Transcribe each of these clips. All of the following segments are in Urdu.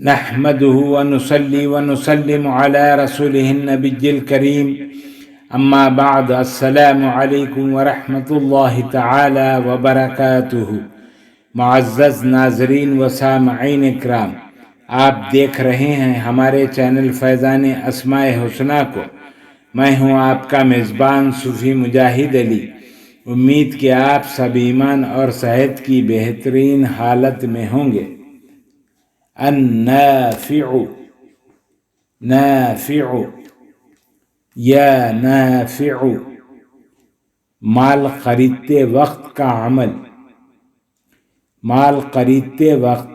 نحمده ونصلي ونسلم على رسوله النبي الكريم اما بعد السلام علیکم ورحمۃ اللہ تعالی وبرکاتہ۔ معزز ناظرین و سامعین اکرام، آپ دیکھ رہے ہیں ہمارے چینل فیضان اسماء حسنہ کو۔ میں ہوں آپ کا میزبان صوفی مجاہد علی۔ امید کہ آپ سب ایمان اور صحت کی بہترین حالت میں ہوں گے۔ النافع، نافع یا نافع، مال خریدتے وقت کا عمل۔ مال خریدتے وقت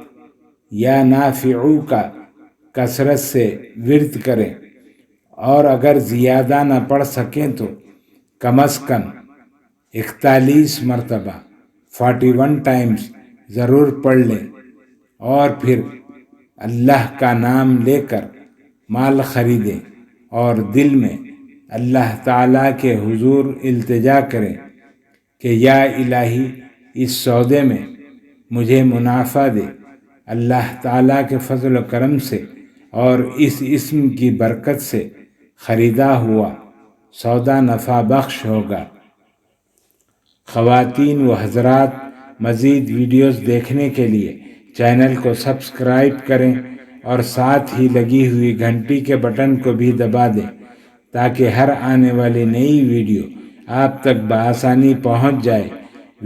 یا نافعو کا کثرت سے ورد کریں، اور اگر زیادہ نہ پڑھ سکیں تو کم از کم 41 مرتبہ 41 ٹائمز ضرور پڑھ لیں، اور پھر اللہ کا نام لے کر مال خریدیں اور دل میں اللہ تعالیٰ کے حضور التجا کریں کہ یا الہی اس سودے میں مجھے منافع دے۔ اللہ تعالیٰ کے فضل و کرم سے اور اس اسم کی برکت سے خریدا ہوا سودا نفع بخش ہوگا۔ خواتین و حضرات، مزید ویڈیوز دیکھنے کے لیے چینل کو سبسکرائب کریں اور ساتھ ہی لگی ہوئی گھنٹی کے بٹن کو بھی دبا دیں تاکہ ہر آنے والی نئی ویڈیو آپ تک بآسانی پہنچ جائے۔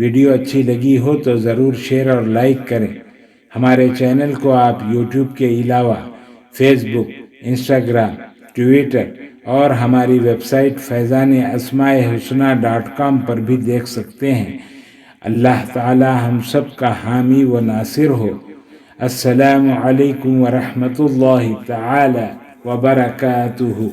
ویڈیو اچھی لگی ہو تو ضرور شیئر اور لائک کریں۔ ہمارے چینل کو آپ یوٹیوب کے علاوہ فیس بک، انسٹاگرام، ٹویٹر اور ہماری ویب سائٹ فیضاناسماءحسنہ.com پر بھی دیکھ سکتے ہیں۔ اللہ تعالی ہم سب کا حامی و ناصر ہو۔ السلام علیکم ورحمۃ اللہ تعالی وبرکاتہ۔